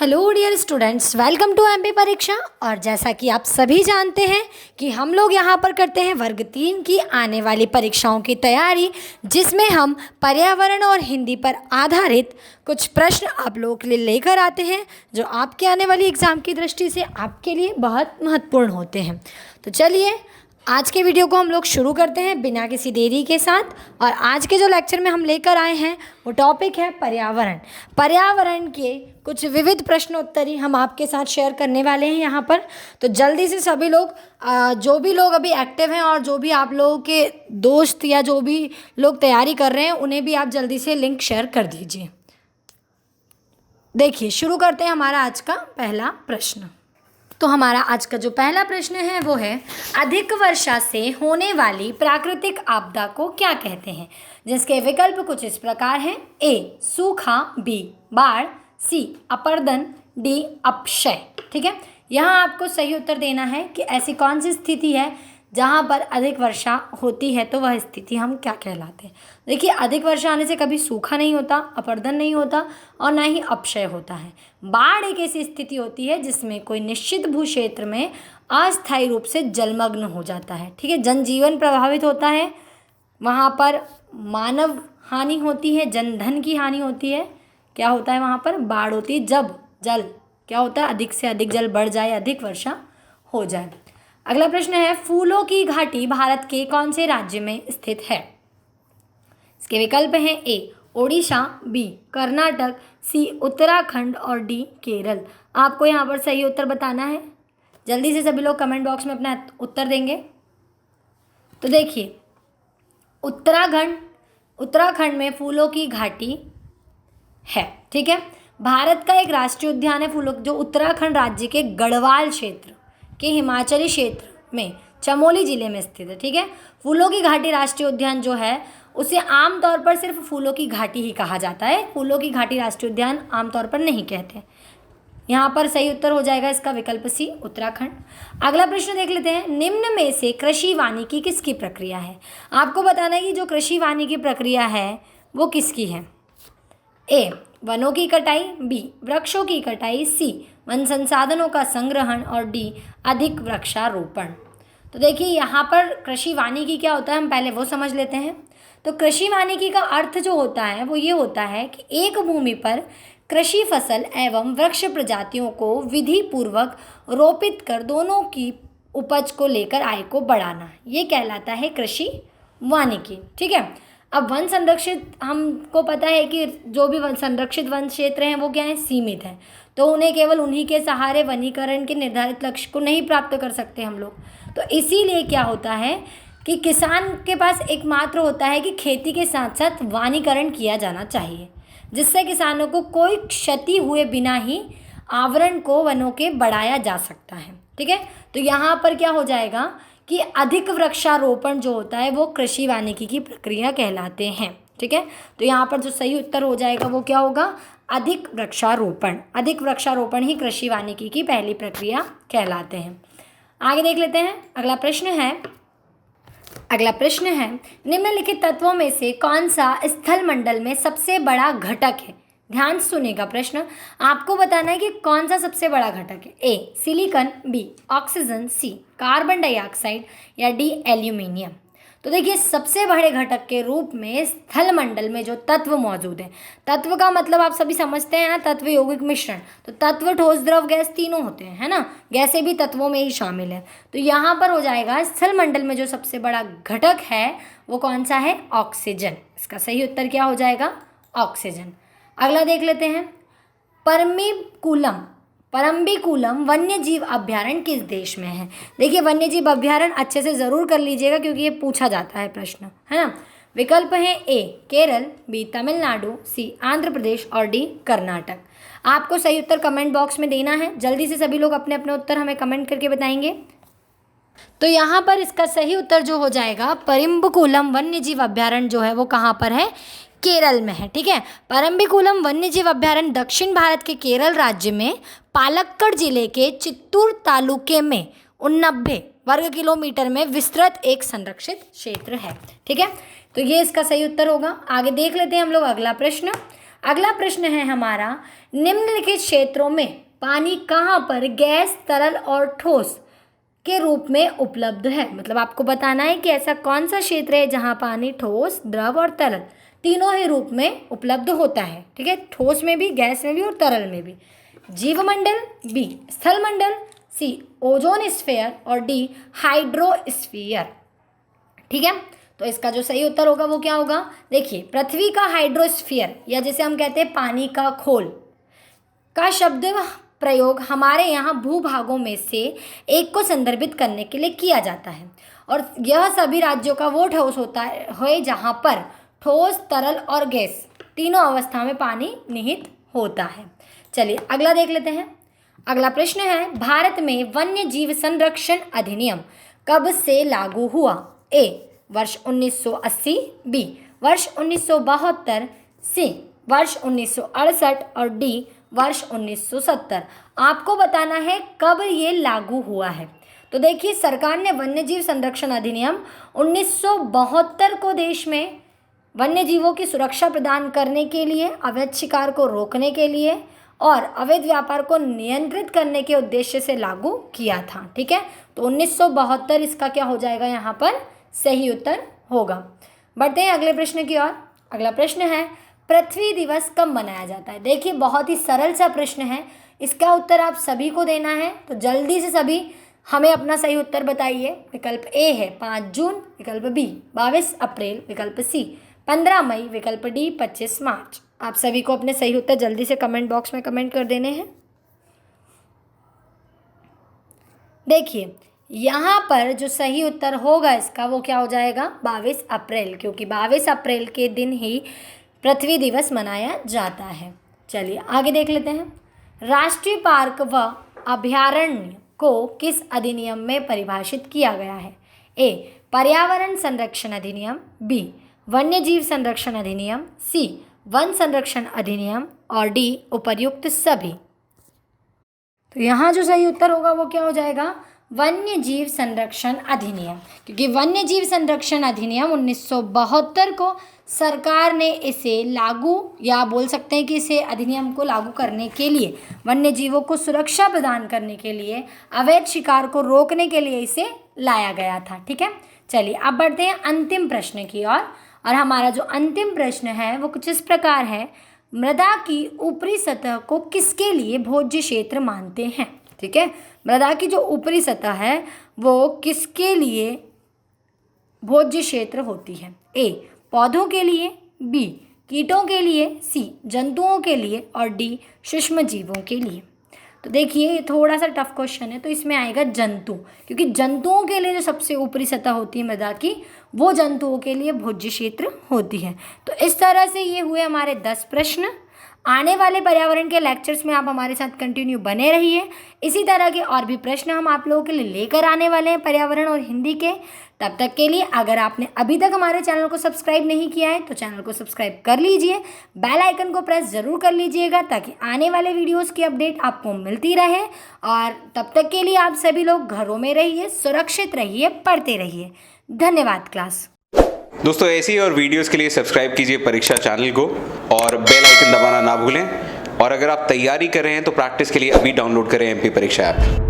Hello dear students, welcome to MP Pariksha. और जैसा कि आप सभी जानते हैं कि हम लोग यहाँ पर करते हैं वर्ग 3 की आने वाली परीक्षाओं की तैयारी, जिसमें हम पर्यावरण और हिंदी पर आधारित कुछ प्रश्न आप लोगों के लिए लेकर आते हैं, जो आपके आने वाली एग्ज़ाम की दृष्टि से आपके लिए बहुत महत्वपूर्ण होते हैं। तो चलिए आज के वीडियो को हम लोग शुरू करते हैं बिना किसी देरी के साथ। और आज के जो लेक्चर में हम लेकर आए हैं वो टॉपिक है पर्यावरण। पर्यावरण के कुछ विविध प्रश्नोत्तरी हम आपके साथ शेयर करने वाले हैं यहाँ पर। तो जल्दी से सभी लोग जो भी लोग अभी एक्टिव हैं और जो भी आप लोगों के दोस्त या जो भी लोग तैयारी कर रहे हैं, उन्हें भी आप जल्दी से लिंक शेयर कर दीजिए। देखिए शुरू करते हैं हमारा आज का पहला प्रश्न। तो हमारा आज का जो पहला प्रश्न है वो है, अधिक वर्षा से होने वाली प्राकृतिक आपदा को क्या कहते हैं? जिसके विकल्प कुछ इस प्रकार हैं। ए सूखा, बी बाढ़, सी अपर्दन, डी अपक्षय। ठीक है, यहाँ आपको सही उत्तर देना है कि ऐसी कौन सी स्थिति है जहाँ पर अधिक वर्षा होती है, तो वह स्थिति हम क्या कहलाते हैं। देखिए अधिक वर्षा आने से कभी सूखा नहीं होता, अपर्दन नहीं होता और ना ही अपक्षय होता है। बाढ़ एक ऐसी स्थिति होती है जिसमें कोई निश्चित भू क्षेत्र में अस्थायी रूप से जलमग्न हो जाता है। ठीक है, जनजीवन प्रभावित होता है, वहाँ पर मानव हानि होती है, जनधन की हानि होती है। क्या होता है वहाँ पर? बाढ़ होती है जब जल क्या होता है, अधिक से अधिक जल बढ़ जाए, अधिक वर्षा हो जाए। अगला प्रश्न है, फूलों की घाटी भारत के कौन से राज्य में स्थित है? इसके विकल्प हैं। ए ओडिशा, बी कर्नाटक, सी उत्तराखंड और डी केरल। आपको यहाँ पर सही उत्तर बताना है। जल्दी से सभी लोग कमेंट बॉक्स में अपना उत्तर देंगे। तो देखिए उत्तराखंड में फूलों की घाटी है। ठीक है, भारत का एक राष्ट्रीय उद्यान है फूलों, जो उत्तराखंड राज्य के गढ़वाल क्षेत्र के हिमाचली क्षेत्र में चमोली जिले में स्थित है। ठीक है, फूलों की घाटी राष्ट्रीय उद्यान जो है उसे आमतौर पर सिर्फ फूलों की घाटी ही कहा जाता है। फूलों की घाटी राष्ट्रीय उद्यान आमतौर पर नहीं कहते। यहाँ पर सही उत्तर हो जाएगा इसका विकल्प सी उत्तराखंड। अगला प्रश्न देख लेते हैं, निम्न में से कृषि वानिकी किसकी प्रक्रिया है? आपको बताना है कि जो कृषि वानिकी प्रक्रिया है वो किसकी है। ए वनों की कटाई, बी वृक्षों की कटाई, सी वन संसाधनों का संग्रहण और डी अधिक वृक्षारोपण। तो देखिए यहाँ पर कृषि वानिकी क्या होता है, हम पहले वो समझ लेते हैं। तो कृषि वानिकी का अर्थ जो होता है वो ये होता है कि एक भूमि पर कृषि फसल एवं वृक्ष प्रजातियों को विधि पूर्वक रोपित कर दोनों की उपज को लेकर आय को बढ़ाना, ये कहलाता है कृषि वानिकी। ठीक है, अब वन संरक्षित, हमको पता है कि जो भी संरक्षित वन क्षेत्र हैं वो क्या है, सीमित है। तो उन्हें केवल उन्हीं के सहारे वनीकरण के निर्धारित लक्ष्य को नहीं प्राप्त कर सकते हम लोग। तो इसीलिए क्या होता है कि किसान के पास एकमात्र होता है कि खेती के साथ साथ वनीकरण किया जाना चाहिए, जिससे किसानों को कोई क्षति हुए बिना ही आवरण को वनों के बढ़ाया जा सकता है। ठीक है, तो यहाँ पर क्या हो जाएगा कि अधिक वृक्षारोपण जो होता है वो कृषि वानिकी की प्रक्रिया कहलाते हैं। ठीक है, तो यहाँ पर जो सही उत्तर हो जाएगा वो क्या होगा, अधिक वृक्षारोपण। अधिक वृक्षारोपण ही कृषि वानिकी की पहली प्रक्रिया कहलाते हैं। आगे देख लेते हैं। अगला प्रश्न है, निम्नलिखित तत्वों में से कौन सा स्थल मंडल में सबसे बड़ा घटक है? ध्यान से सुनेगा प्रश्न, आपको बताना है कि कौन सा सबसे बड़ा घटक है। A silicon, B oxygen, C carbon dioxide या डी एल्यूमिनियम। तो देखिए सबसे बड़े घटक के रूप में स्थल मंडल में जो तत्व मौजूद है, तत्व का मतलब आप सभी समझते हैं ना, तत्व यौगिक मिश्रण। तो तत्व, ठोस, द्रव, गैस तीनों होते हैं, है ना, गैसें भी तत्वों में ही शामिल है। तो यहाँ पर हो जाएगा स्थल मंडल में जो सबसे बड़ा घटक है वो कौन सा है, ऑक्सीजन। इसका सही उत्तर क्या हो जाएगा, ऑक्सीजन। अगला देख लेते हैं, परम्बिकुलम वन्य जीव अभ्यारण्य किस देश में है? देखिए वन्य जीव अभ्यारण्य अच्छे से ज़रूर कर लीजिएगा क्योंकि ये पूछा जाता है प्रश्न, है ना। विकल्प हैं। ए केरल, बी तमिलनाडु, सी आंध्र प्रदेश और डी कर्नाटक। आपको सही उत्तर कमेंट बॉक्स में देना है। जल्दी से सभी लोग अपने अपने उत्तर हमें कमेंट करके बताएंगे। तो यहाँ पर इसका सही उत्तर जो हो जाएगा, परम्बिकुलम वन्य जीव अभ्यारण्य जो है वो कहाँ पर है, केरल में है। ठीक है, परम्बिकुलम वन्यजीव अभ्यारण्य दक्षिण भारत के केरल राज्य में पालक्कड़ जिले के चित्तूर तालुके में 89 वर्ग किलोमीटर में विस्तृत एक संरक्षित क्षेत्र है। ठीक है, तो ये इसका सही उत्तर होगा। आगे देख लेते हैं हम लोग अगला प्रश्न। अगला प्रश्न है हमारा, निम्नलिखित क्षेत्रों में पानी कहाँ पर गैस, तरल और ठोस के रूप में उपलब्ध है। मतलब आपको बताना है कि ऐसा कौन सा क्षेत्र है जहाँ पानी ठोस, द्रव और तरल तीनों ही रूप में उपलब्ध होता है। ठीक है, ठोस में भी, गैस में भी और तरल में भी। जीवमंडल, बी स्थलमंडल, सी ओजोन स्फीयर और डी हाइड्रोस्फीयर। ठीक है, तो इसका जो सही उत्तर होगा वो क्या होगा। देखिए, पृथ्वी का हाइड्रोस्फीयर या जिसे हम कहते हैं पानी का खोल का शब्द प्रयोग हमारे यहाँ भूभागों में से एक को संदर्भित करने के लिए किया जाता है और यह सभी राज्यों का वो ठोस होता है जहाँ पर ठोस, तरल और गैस तीनों अवस्था में पानी निहित होता है। चलिए अगला देख लेते हैं। अगला प्रश्न है, भारत में वन्य जीव संरक्षण अधिनियम कब से लागू हुआ। ए वर्ष 1980, बी वर्ष 1972, सी वर्ष 1968 और डी वर्ष 1970। आपको बताना है कब ये लागू हुआ है। तो देखिए, सरकार ने वन्यजीव संरक्षण अधिनियम 1972 को देश में वन्य जीवों की सुरक्षा प्रदान करने के लिए, अवैध शिकार को रोकने के लिए और अवैध व्यापार को नियंत्रित करने के उद्देश्य से लागू किया था। ठीक है, तो 1972 इसका क्या हो जाएगा, यहाँ पर सही उत्तर होगा। बढ़ते हैं अगले प्रश्न की ओर। अगला प्रश्न है, पृथ्वी दिवस कब मनाया जाता है। देखिए, बहुत ही सरल सा प्रश्न है, इसका उत्तर आप सभी को देना है। तो जल्दी से सभी हमें अपना सही उत्तर बताइए। विकल्प ए है 5 जून, विकल्प बी 22 अप्रैल, विकल्प सी 15 मई, विकल्प डी 25 मार्च। आप सभी को अपने सही उत्तर जल्दी से कमेंट बॉक्स में कमेंट कर देने हैं। देखिए, यहाँ पर जो सही उत्तर होगा इसका वो क्या हो जाएगा, 22 अप्रैल, क्योंकि 22 अप्रैल के दिन ही पृथ्वी दिवस मनाया जाता है। चलिए आगे देख लेते हैं। राष्ट्रीय पार्क व अभयारण्य को किस अधिनियम में परिभाषित किया गया है। ए पर्यावरण संरक्षण अधिनियम, बी वन्यजीव संरक्षण अधिनियम, सी वन संरक्षण अधिनियम और डी उपर्युक्त सभी। तो यहाँ जो सही उत्तर होगा वो क्या हो जाएगा, वन्य जीव संरक्षण अधिनियम, क्योंकि वन्य जीव संरक्षण अधिनियम 1972 को सरकार ने इसे लागू, या बोल सकते हैं कि इसे अधिनियम को लागू करने के लिए, वन्य जीवों को सुरक्षा प्रदान करने के लिए, अवैध शिकार को रोकने के लिए इसे लाया गया था। ठीक है, चलिए अब बढ़ते हैं अंतिम प्रश्न की ओर। और हमारा जो अंतिम प्रश्न है वो कुछ इस प्रकार है, मृदा की ऊपरी सतह को किसके लिए भोज्य क्षेत्र मानते हैं। ठीक है, मृदा की जो ऊपरी सतह है वो किसके लिए भोज्य क्षेत्र होती है। ए पौधों के लिए, बी कीटों के लिए, सी जंतुओं के लिए और डी सूक्ष्म जीवों के लिए। तो देखिए, ये थोड़ा सा टफ क्वेश्चन है, तो इसमें आएगा जंतु, क्योंकि जंतुओं के लिए जो सबसे ऊपरी सतह होती है मृदा की, वो जंतुओं के लिए भोज्य क्षेत्र होती है। तो इस तरह से ये हुए हमारे 10 प्रश्न। आने वाले पर्यावरण के लेक्चर्स में आप हमारे साथ कंटिन्यू बने रहिए। इसी तरह के और भी प्रश्न हम आप लोगों के लिए लेकर आने वाले हैं पर्यावरण और हिंदी के। तब तक के लिए अगर आपने अभी तक हमारे चैनल को सब्सक्राइब नहीं किया है तो चैनल को सब्सक्राइब कर लीजिए, बेल आइकन को प्रेस ज़रूर कर लीजिएगा ताकि आने वाले वीडियोस की अपडेट आपको मिलती रहे। और तब तक के लिए आप सभी लोग घरों में रहिए, सुरक्षित रहिए, पढ़ते रहिए। धन्यवाद क्लास। दोस्तों, ऐसी और वीडियोस के लिए सब्सक्राइब कीजिए परीक्षा चैनल को और बेल आइकन दबाना ना भूलें। और अगर आप तैयारी कर रहे हैं तो प्रैक्टिस के लिए अभी डाउनलोड करें MP परीक्षा ऐप।